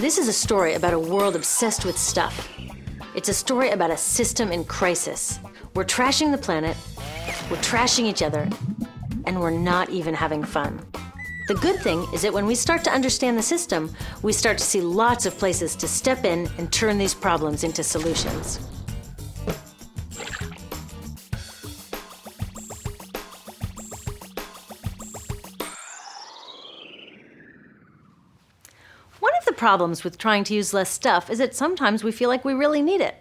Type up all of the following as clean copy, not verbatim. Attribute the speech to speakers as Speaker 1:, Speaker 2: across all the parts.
Speaker 1: This is a story about a world obsessed with stuff. It's a story about a system in crisis. We're trashing the planet, we're trashing each other, and we're not even having fun. The good thing is that when we start to understand the system, we start to see lots of places to step in and turn these problems into solutions. One of the problems with trying to use less stuff is that sometimes we feel like we really need it.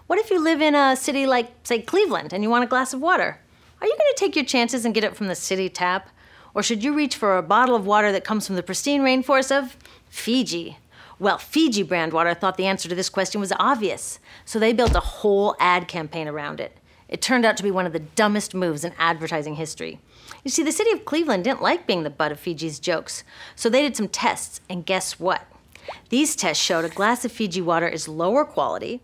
Speaker 1: What if you live in a city like, say, Cleveland, and you want a glass of water? Are you going to take your chances and get it from the city tap? Or should you reach for a bottle of water that comes from the pristine rainforest of Fiji? Well, Fiji brand water thought the answer to this question was obvious, so they built a whole ad campaign around it. It turned out to be one of the dumbest moves in advertising history. You see, the city of Cleveland didn't like being the butt of Fiji's jokes, so they did some tests, and guess what? These tests showed a glass of Fiji water is lower quality,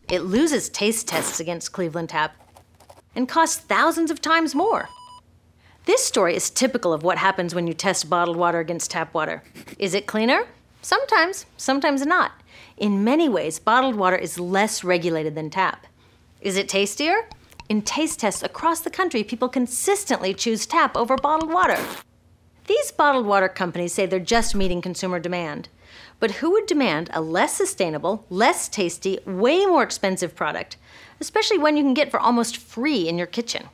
Speaker 1: it loses taste tests against Cleveland Tap, and costs thousands of times more. This story is typical of what happens when you test bottled water against tap water. Is it cleaner? Sometimes, sometimes not. In many ways, bottled water is less regulated than tap. Is it tastier? In taste tests across the country, people consistently choose tap over bottled water. These bottled water companies say they're just meeting consumer demand. But who would demand a less sustainable, less tasty, way more expensive product, especially one you can get for almost free in your kitchen?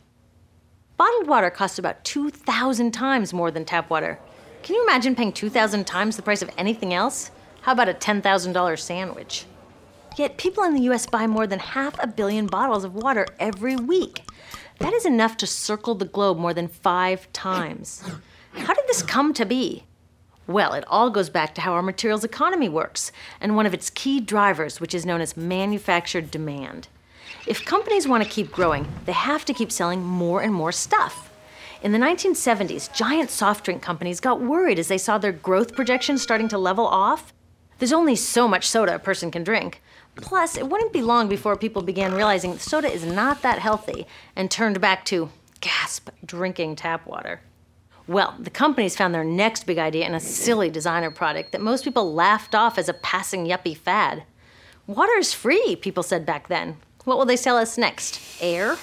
Speaker 1: Bottled water costs about 2,000 times more than tap water. Can you imagine paying 2,000 times the price of anything else? How about a $10,000 sandwich? Yet people in the US buy more than 500 million bottles of water every week. That is enough to circle the globe more than 5 times. How did this come to be? Well, it all goes back to how our materials economy works, and one of its key drivers, which is known as manufactured demand. If companies want to keep growing, they have to keep selling more and more stuff. In the 1970s, giant soft drink companies got worried as they saw their growth projections starting to level off. There's only so much soda a person can drink. Plus, it wouldn't be long before people began realizing that soda is not that healthy and turned back to, gasp, drinking tap water. Well, the companies found their next big idea in a silly designer product that most people laughed off as a passing yuppie fad. Water is free, people said back then. What will they sell us next? Air?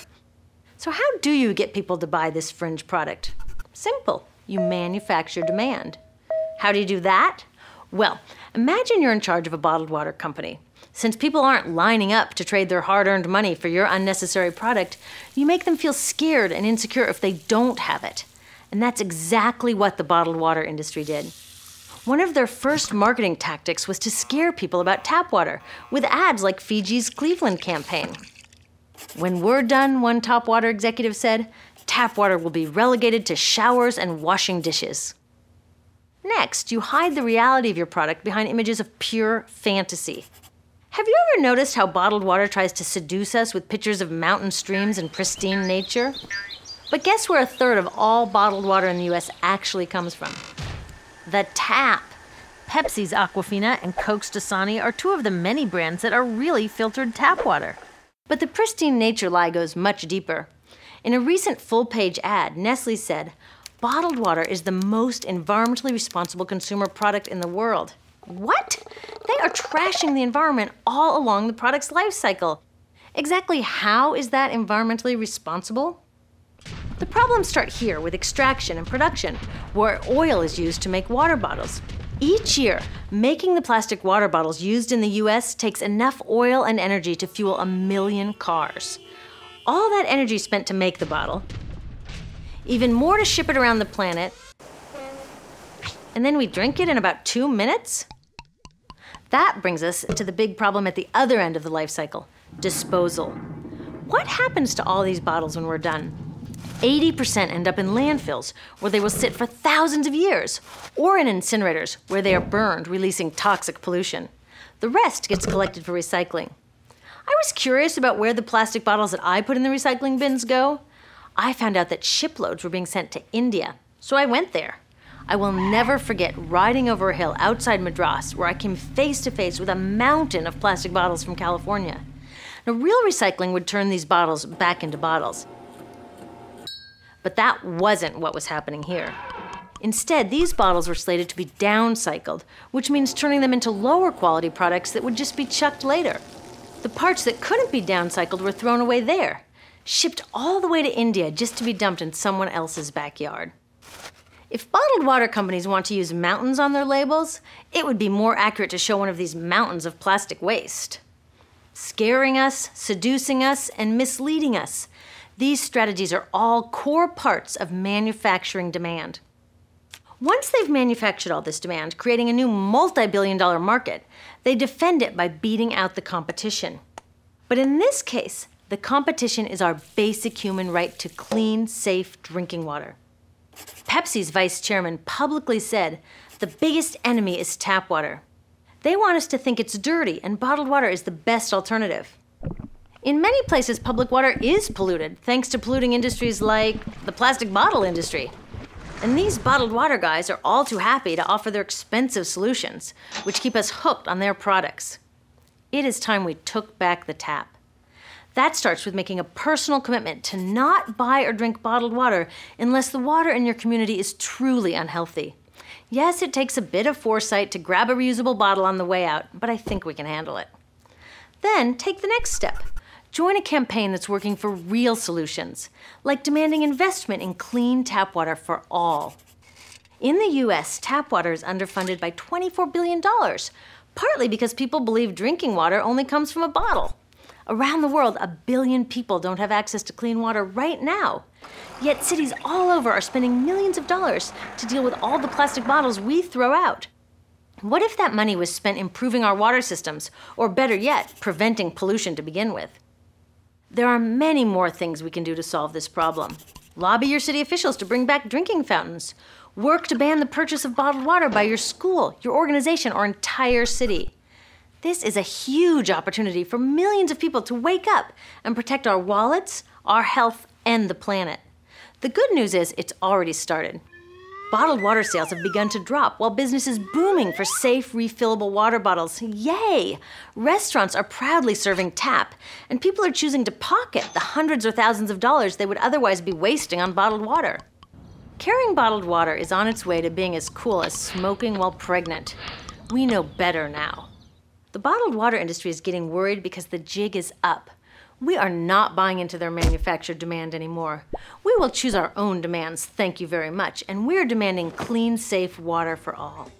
Speaker 1: So how do you get people to buy this fringe product? Simple. You manufacture demand. How do you do that? Well, imagine you're in charge of a bottled water company. Since people aren't lining up to trade their hard-earned money for your unnecessary product, you make them feel scared and insecure if they don't have it. And that's exactly what the bottled water industry did. One of their first marketing tactics was to scare people about tap water with ads like Fiji's Cleveland campaign. When we're done, one top water executive said, tap water will be relegated to showers and washing dishes. Next, you hide the reality of your product behind images of pure fantasy. Have you ever noticed how bottled water tries to seduce us with pictures of mountain streams and pristine nature? But guess where 1/3 of all bottled water in the US actually comes from? The tap. Pepsi's Aquafina and Coke's Dasani are 2 of the many brands that are really filtered tap water. But the pristine nature lie goes much deeper. In a recent full-page ad, Nestle said, bottled water is the most environmentally responsible consumer product in the world. What? They are trashing the environment all along the product's life cycle. Exactly how is that environmentally responsible? The problems start here with extraction and production, where oil is used to make water bottles. Each year, making the plastic water bottles used in the US takes enough oil and energy to fuel 1 million cars. All that energy spent to make the bottle, even more to ship it around the planet, and then we drink it in about 2 minutes? That brings us to the big problem at the other end of the life cycle, disposal. What happens to all these bottles when we're done? 80% end up in landfills, where they will sit for thousands of years, or in incinerators, where they are burned, releasing toxic pollution. The rest gets collected for recycling. I was curious about where the plastic bottles that I put in the recycling bins go. I found out that shiploads were being sent to India, so I went there. I will never forget riding over a hill outside Madras, where I came face to face with a mountain of plastic bottles from California. Now, real recycling would turn these bottles back into bottles. But that wasn't what was happening here. Instead, these bottles were slated to be downcycled, which means turning them into lower quality products that would just be chucked later. The parts that couldn't be downcycled were thrown away there, shipped all the way to India just to be dumped in someone else's backyard. If bottled water companies want to use mountains on their labels, it would be more accurate to show one of these mountains of plastic waste. Scaring us, seducing us, and misleading us. These strategies are all core parts of manufacturing demand. Once they've manufactured all this demand, creating a new multi-billion-dollar market, they defend it by beating out the competition. But in this case, the competition is our basic human right to clean, safe drinking water. Pepsi's vice chairman publicly said, "The biggest enemy is tap water." They want us to think it's dirty and bottled water is the best alternative. In many places, public water is polluted, thanks to polluting industries like the plastic bottle industry. And these bottled water guys are all too happy to offer their expensive solutions, which keep us hooked on their products. It is time we took back the tap. That starts with making a personal commitment to not buy or drink bottled water unless the water in your community is truly unhealthy. Yes, it takes a bit of foresight to grab a reusable bottle on the way out, but I think we can handle it. Then take the next step. Join a campaign that's working for real solutions, like demanding investment in clean tap water for all. In the US, tap water is underfunded by $24 billion, partly because people believe drinking water only comes from a bottle. Around the world, 1 billion people don't have access to clean water right now. Yet cities all over are spending millions of dollars to deal with all the plastic bottles we throw out. What if that money was spent improving our water systems, or better yet, preventing pollution to begin with? There are many more things we can do to solve this problem. Lobby your city officials to bring back drinking fountains. Work to ban the purchase of bottled water by your school, your organization, or entire city. This is a huge opportunity for millions of people to wake up and protect our wallets, our health, and the planet. The good news is it's already started. Bottled water sales have begun to drop while business is booming for safe, refillable water bottles. Yay! Restaurants are proudly serving tap, and people are choosing to pocket the hundreds or thousands of dollars they would otherwise be wasting on bottled water. Carrying bottled water is on its way to being as cool as smoking while pregnant. We know better now. The bottled water industry is getting worried because the jig is up. We are not buying into their manufactured demand anymore. We will choose our own demands, thank you very much, and we're demanding clean, safe water for all.